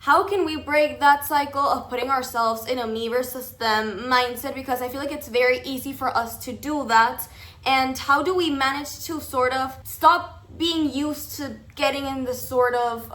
How can we break that cycle of putting ourselves in a me versus them mindset? Because I feel like it's very easy for us to do that. And how do we manage to sort of stop being used to getting in this sort of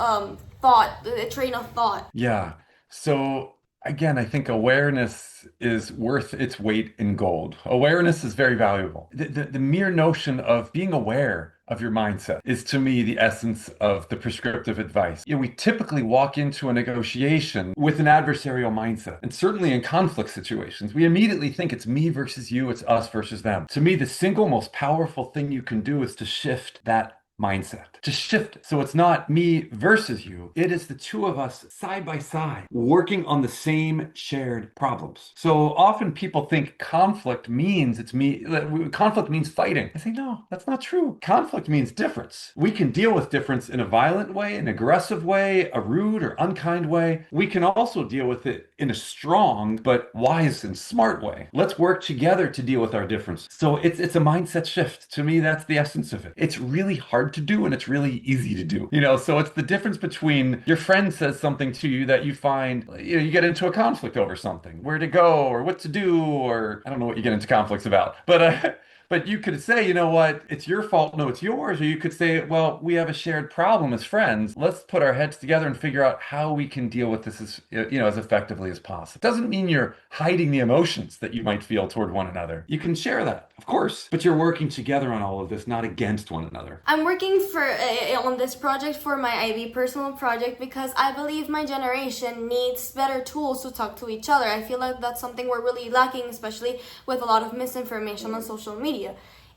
thought, the train of thought? Yeah. So again, I think awareness is worth its weight in gold. Awareness is very valuable. The mere notion of being aware of your mindset is to me the essence of the prescriptive advice. We typically walk into a negotiation with an adversarial mindset. And certainly in conflict situations, we immediately think it's me versus you, it's us versus them. To me, the single most powerful thing you can do is to shift that mindset, to shift it. So it's not me versus you. It is the two of us side by side working on the same shared problems. So often people think conflict means it's me, conflict means fighting. I say, no, that's not true. Conflict means difference. We can deal with difference in a violent way, an aggressive way, a rude or unkind way. We can also deal with it in a strong but wise and smart way. Let's work together to deal with our differences. So it's a mindset shift. To me, that's the essence of it. It's really hard to do and it's really easy to do. So it's the difference between your friend says something to you that you find, you get into a conflict over something, where to go or what to do, or I don't know what you get into conflicts about. But you could say, you know what, it's your fault, no, it's yours. Or you could say, well, we have a shared problem as friends. Let's put our heads together and figure out how we can deal with this as effectively as possible. Doesn't mean you're hiding the emotions that you might feel toward one another. You can share that, of course, but you're working together on all of this, not against one another. I'm working for on this project for my IB personal project because I believe my generation needs better tools to talk to each other. I feel like that's something we're really lacking, especially with a lot of misinformation on social media.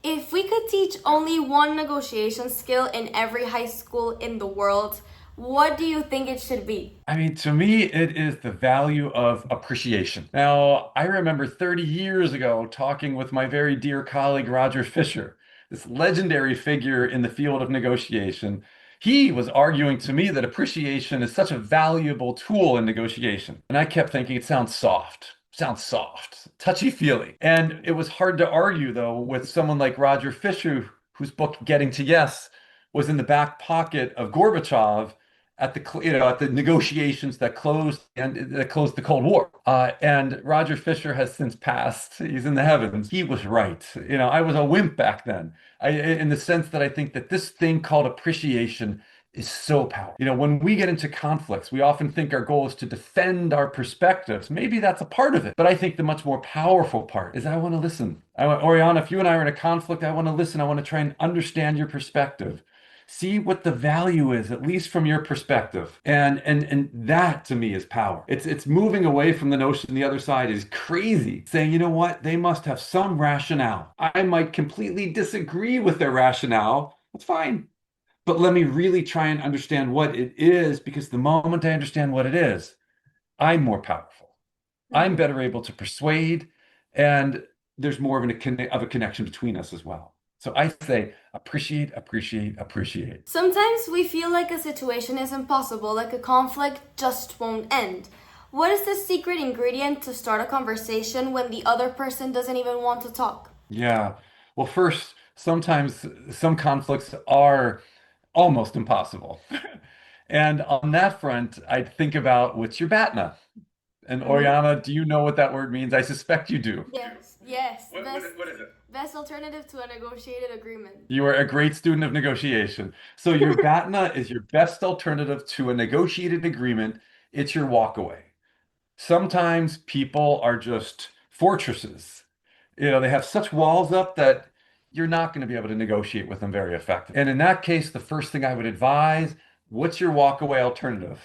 If we could teach only one negotiation skill in every high school in the world, what do you think it should be? I mean, to me, it is the value of appreciation. Now, I remember 30 years ago talking with my very dear colleague, Roger Fisher, this legendary figure in the field of negotiation. He was arguing to me that appreciation is such a valuable tool in negotiation. And I kept thinking it sounds soft, touchy-feely. And it was hard to argue, though, with someone like Roger Fisher, whose book Getting to Yes was in the back pocket of Gorbachev at the negotiations that closed the Cold War. And Roger Fisher has since passed. He's in the heavens. He was right. I was a wimp back then. In the sense that I think that this thing called appreciation is so powerful. When we get into conflicts, we often think our goal is to defend our perspectives. Maybe that's a part of it, but I think the much more powerful part is I want to listen. Oriana, if you and I are in a conflict, I want to listen. I want to try and understand your perspective. See what the value is, at least from your perspective. And that to me is power. It's moving away from the notion the other side is crazy, saying, you know what, they must have some rationale. I might completely disagree with their rationale. That's fine. But let me really try and understand what it is, because the moment I understand what it is, I'm more powerful. I'm Mhm. better able to persuade, and there's more of a connection between us as well. So I say appreciate, appreciate, appreciate. Sometimes we feel like a situation is impossible, like a conflict just won't end. What is the secret ingredient to start a conversation when the other person doesn't even want to talk? Yeah. Well, first, sometimes some conflicts are almost impossible. And on that front, I'd think about what's your BATNA? And Mm-hmm. Oriana, do you know what that word means? I suspect you do. Yes, yes. What, what is it? Best alternative to a negotiated agreement. You are a great student of negotiation. So your BATNA is your best alternative to a negotiated agreement. It's your walkaway. Sometimes people are just fortresses. They have such walls up that you're not going to be able to negotiate with them very effectively. And in that case, the first thing I would advise, what's your walkaway alternative?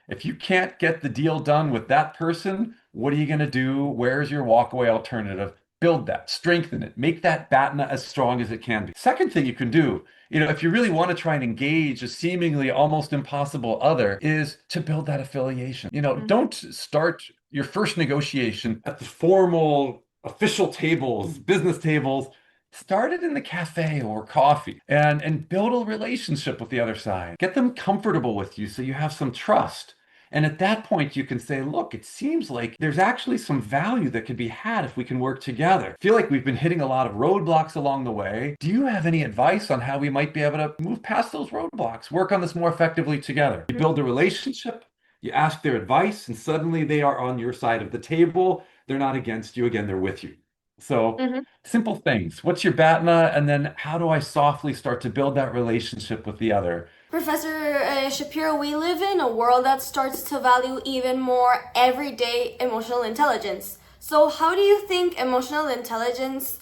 If you can't get the deal done with that person, what are you going to do? Where's your walkaway alternative? Build that, strengthen it, make that BATNA as strong as it can be. Second thing you can do, if you really want to try and engage a seemingly almost impossible other, is to build that affiliation. Mm-hmm. Don't start your first negotiation at the formal official tables, business tables. Start it in the cafe or coffee and build a relationship with the other side. Get them comfortable with you so you have some trust. And at that point, you can say, look, it seems like there's actually some value that could be had if we can work together. I feel like we've been hitting a lot of roadblocks along the way. Do you have any advice on how we might be able to move past those roadblocks, work on this more effectively together? You build a relationship, You ask their advice, and suddenly they are on your side of the table. They're not against you. Again, they're with you. So simple things. What's your BATNA? And then how do I softly start to build that relationship with the other? Professor Shapiro, we live in a world that starts to value even more everyday emotional intelligence. So, how do you think emotional intelligence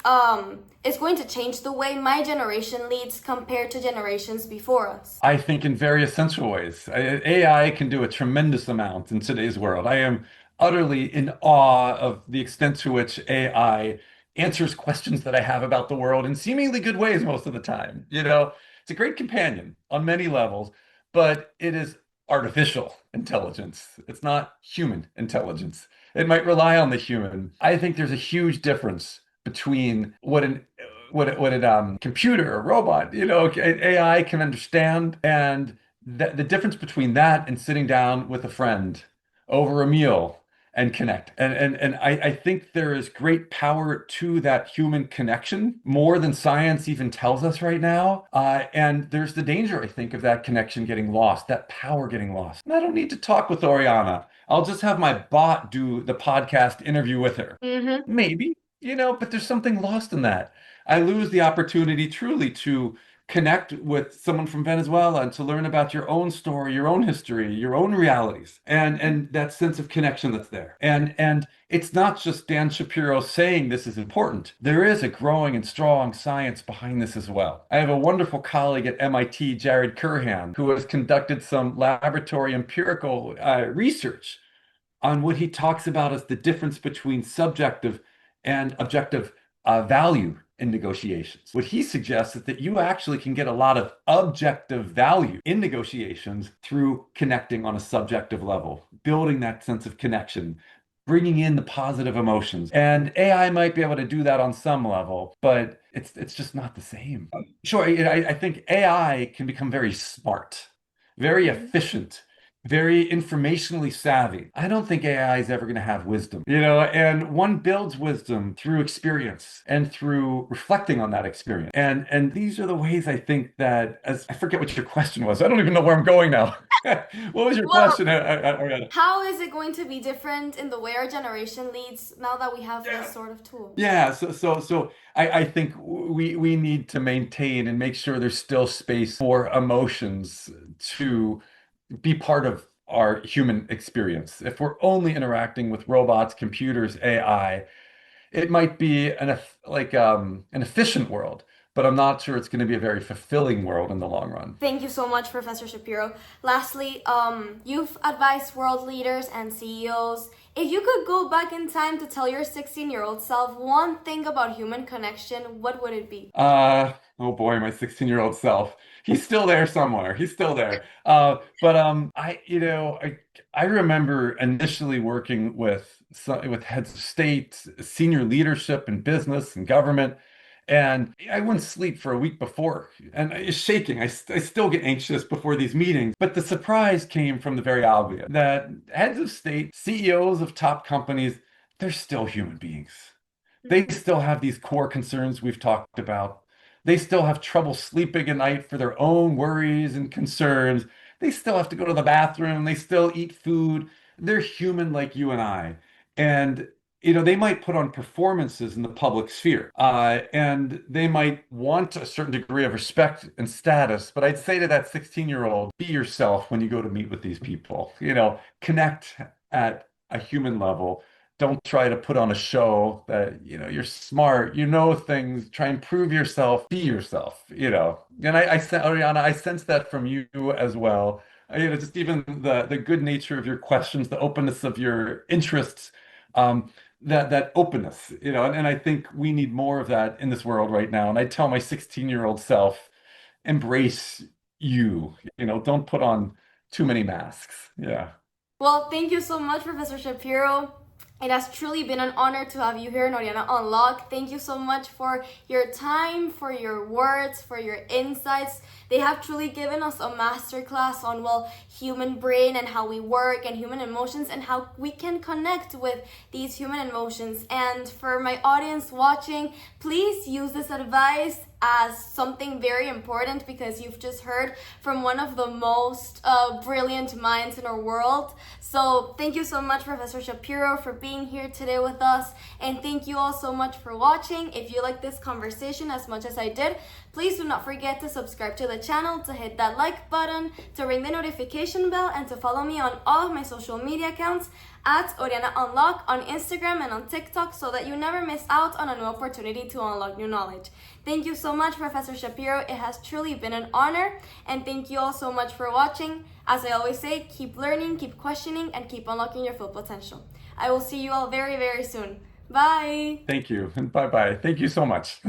is going to change the way my generation leads compared to generations before us? I think in very essential ways. AI can do a tremendous amount in today's world. I am utterly in awe of the extent to which AI answers questions that I have about the world in seemingly good ways most of the time. It's a great companion on many levels, but it is artificial intelligence. It's not human intelligence. It might rely on the human. I think there's a huge difference between what a computer or robot, AI can understand, and the difference between that and sitting down with a friend over a meal and connect. And I think there is great power to that human connection, more than science even tells us right now. And there's the danger, I think, of that connection getting lost, that power getting lost. And I don't need to talk with Oriana. I'll just have my bot do the podcast interview with her. Mm-hmm. Maybe, but there's something lost in that. I lose the opportunity truly to connect with someone from Venezuela and to learn about your own story, your own history, your own realities, and that sense of connection that's there. And it's not just Dan Shapiro saying this is important. There is a growing and strong science behind this as well. I have a wonderful colleague at MIT, Jared Curhan, who has conducted some laboratory empirical research on what he talks about as the difference between subjective and objective value in negotiations. What he suggests is that you actually can get a lot of objective value in negotiations through connecting on a subjective level, building that sense of connection, bringing in the positive emotions. And AI might be able to do that on some level, but it's just not the same. Sure, I think AI can become very smart, very efficient, very informationally savvy. I don't think AI is ever going to have wisdom, and one builds wisdom through experience and through reflecting on that experience. And these are the ways I think that, as I forget what your question was. I don't even know where I'm going now. What was your Well, question, Ariana? how is it going to be different in the way our generation leads now that we have Yeah. this sort of tool? Yeah, so I think we need to maintain and make sure there's still space for emotions to be part of our human experience. If we're only interacting with robots, computers, AI, it might be an efficient world, but I'm not sure it's going to be a very fulfilling world in the long run. Thank you so much, Professor Shapiro. Lastly, you've advised world leaders and CEOs. If you could go back in time to tell your 16-year-old self one thing about human connection, what would it be? Oh boy, my 16-year-old self. He's still there somewhere. He's still there. But I remember initially working with heads of state, senior leadership in business and government, and I wouldn't sleep for a week before, and it's shaking. I still get anxious before these meetings. But the surprise came from the very obvious that heads of state, CEOs of top companies, they're still human beings. They still have these core concerns we've talked about. They still have trouble sleeping at night for their own worries and concerns. They still have to go to the bathroom. They still eat food. They're human like you and I. And, they might put on performances in the public sphere, and they might want a certain degree of respect and status. But I'd say to that 16-year-old, be yourself when you go to meet with these people. Connect at a human level. Don't try to put on a show that, you're smart, things, try and prove yourself, be yourself. And Oriana, I sense that from you as well. Just even the good nature of your questions, the openness of your interests, that openness, and I think we need more of that in this world right now. And I tell my 16-year-old self, embrace you, don't put on too many masks. Yeah. Well, thank you so much, Professor Shapiro. It has truly been an honor to have you here in Oriana Unlocked. Thank you so much for your time, for your words, for your insights. They have truly given us a masterclass on, well, human brain and how we work and human emotions and how we can connect with these human emotions. And for my audience watching, please use this advice as something very important because you've just heard from one of the most brilliant minds in our world. So thank you so much, Professor Shapiro, for being here today with us. And thank you all so much for watching. If you like this conversation as much as I did, please do not forget to subscribe to the channel, to hit that like button, to ring the notification bell, and to follow me on all of my social media accounts at Oriana Unlock on Instagram and on TikTok so that you never miss out on a new opportunity to unlock new knowledge. Thank you so much, Professor Shapiro. It has truly been an honor, and thank you all so much for watching. As I always say, keep learning, keep questioning, and keep unlocking your full potential. I will see you all very, very soon. Bye! Thank you. Bye-bye. Thank you so much.